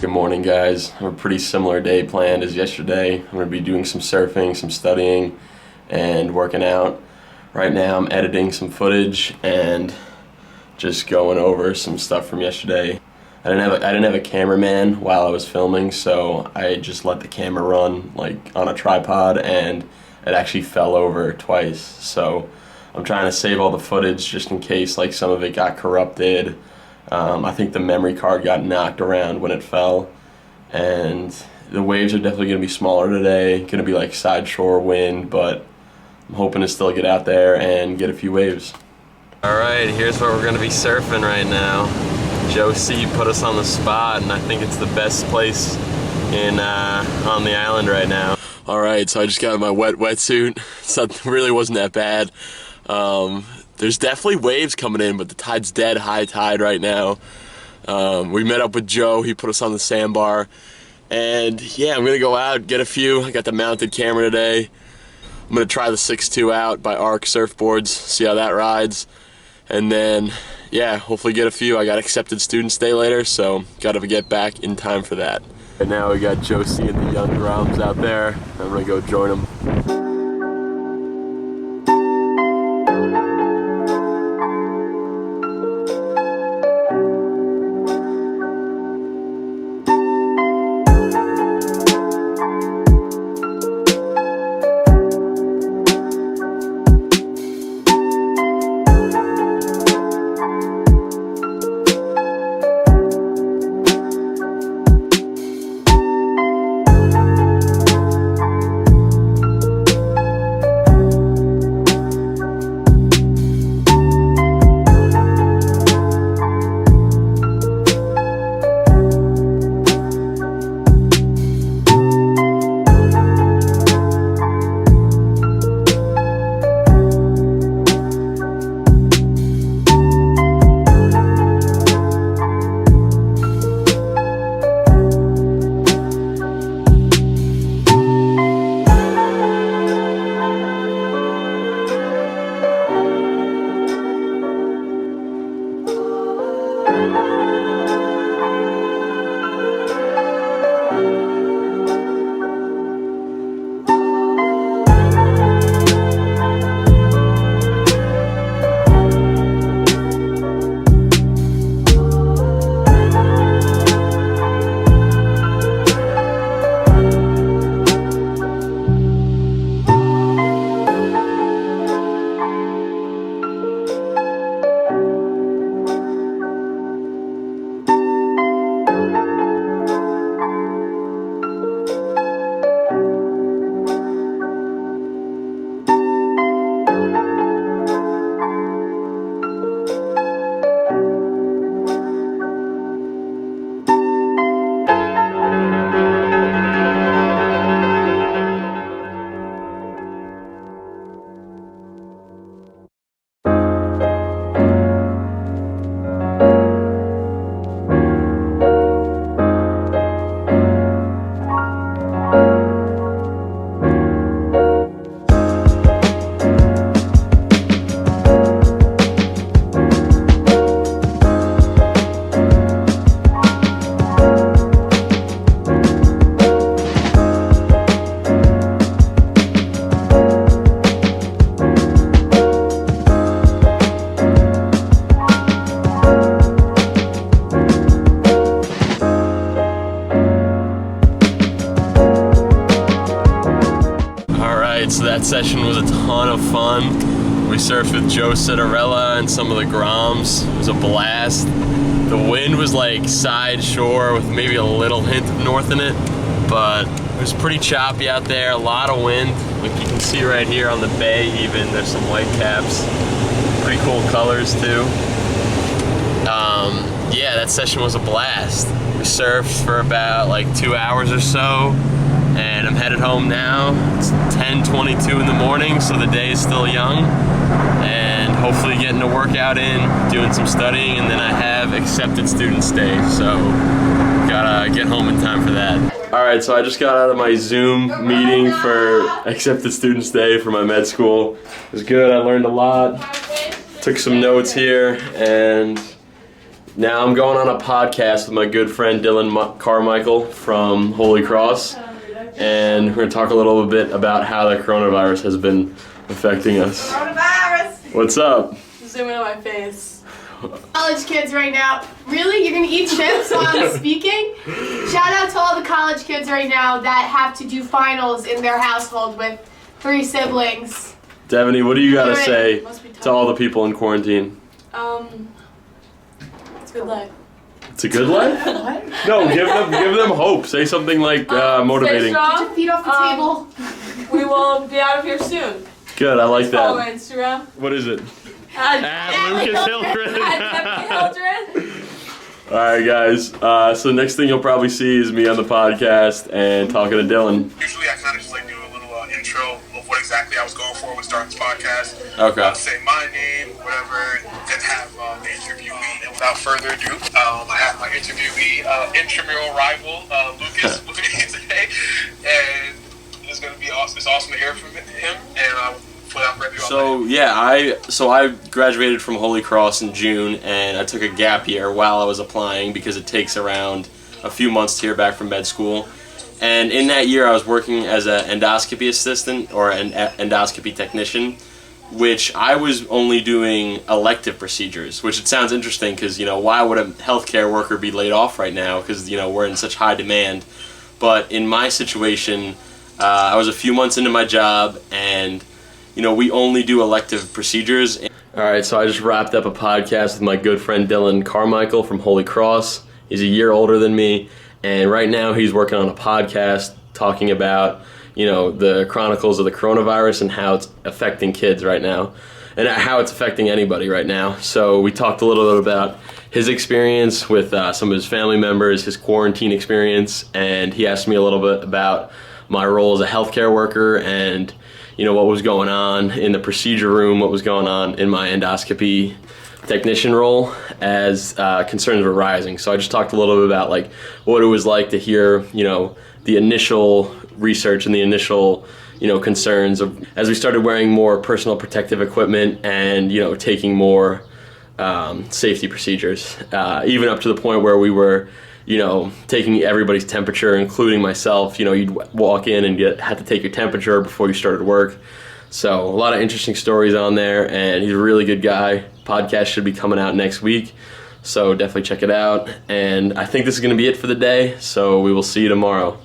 Good morning, guys. I have a pretty similar day planned as yesterday. I'm going to be doing some surfing, some studying, and working out. Right now I'm editing some footage and just going over some stuff from yesterday. I didn't have a cameraman while I was filming, so I just let the camera run like on a tripod, and it actually fell over twice. So I'm trying to save all the footage just in case like some of it got corrupted. I think the memory card got knocked around when it fell, and the waves are definitely going to be smaller today. Going to be like side shore wind, but I'm hoping to still get out there and get a few waves. Alright, here's where we're going to be surfing right now. Joe C put us on the spot, and I think it's the best place on the island right now. Alright, so I just got my wet wetsuit, so it really wasn't that bad. There's definitely waves coming in, but the tide's dead high tide right now. We met up with Joe, he put us on the sandbar, and yeah, I'm gonna go out, get a few. I got the mounted camera today. I'm gonna try the 6.2 out by Arc Surfboards, see how that rides, and then yeah, hopefully get a few. I got accepted students day later, so gotta get back in time for that. And now we got Joe C and the young Groms out there. I'm gonna go join them. So that session was a ton of fun. We surfed with Joe Citarella and some of the Groms. It was a blast. The wind was like side shore with maybe a little hint of north in it, but it was pretty choppy out there, a lot of wind. Like you can see right here on the bay even, there's some white caps. Pretty cool colors too. Yeah, that session was a blast. We surfed for about like 2 hours or so, and I'm headed home now. It's 10:22 in the morning, so the day is still young, and hopefully getting a workout in, doing some studying, and then I have accepted students day, so gotta get home in time for that. Alright, so I just got out of my Zoom meeting for accepted students day for my med school. It was good, I learned a lot, took some notes here, and Now I'm going on a podcast with my good friend Dylan Carmichael from Holy Cross, and we're going to talk a little bit about how the coronavirus has been affecting us. Coronavirus! What's up? Zoom in on my face. College kids right now. Really? You're gonna eat chips while I'm speaking? Shout out to all the college kids right now that have to do finals in their household with 3 siblings. Devaney, what do you got to say Must be tough. to all the people in quarantine? It's good life. It's a good life? What? No, give them hope. Say something like motivating. Stay strong. Get your feet off the table. We will be out of here soon. Good, I like Follow my that. Instagram. What is it? At Lucas Hildred. Hildred. Alright guys, so the next thing you'll probably see is me on the podcast and talking to Dylan. Usually I kind of just like do a little intro of what exactly I was going for with starting this podcast. Okay. Say my name, whatever, then have the interviewee. And without further ado, I have my interviewee, intramural rival, Lucas, with me today. And it's going to be awesome. It's awesome to hear from him. And without further ado, So I graduated from Holy Cross in June, and I took a gap year while I was applying because it takes around a few months to hear back from med school. And in that year, I was working as an endoscopy assistant or an endoscopy technician, which I was only doing elective procedures. Which it sounds interesting because why would a healthcare worker be laid off right now? Because we're in such high demand. But in my situation, I was a few months into my job, and we only do elective procedures. Alright, so I just wrapped up a podcast with my good friend Dylan Carmichael from Holy Cross. He's a year older than me, and right now he's working on a podcast talking about, the chronicles of the coronavirus and how it's affecting kids right now, and how it's affecting anybody right now. So we talked a little bit about his experience with some of his family members, his quarantine experience, and he asked me a little bit about my role as a healthcare worker and what was going on in the procedure room, what was going on in my endoscopy technician role as concerns were rising. So I just talked a little bit about what it was like to hear, the initial research and the initial, concerns of as we started wearing more personal protective equipment and, taking more safety procedures, even up to the point where we were taking everybody's temperature, including myself. You'd walk in and had to take your temperature before you started work. So a lot of interesting stories on there, and he's a really good guy. Podcast should be coming out next week, so definitely check it out. And I think this is going to be it for the day, so we will see you tomorrow.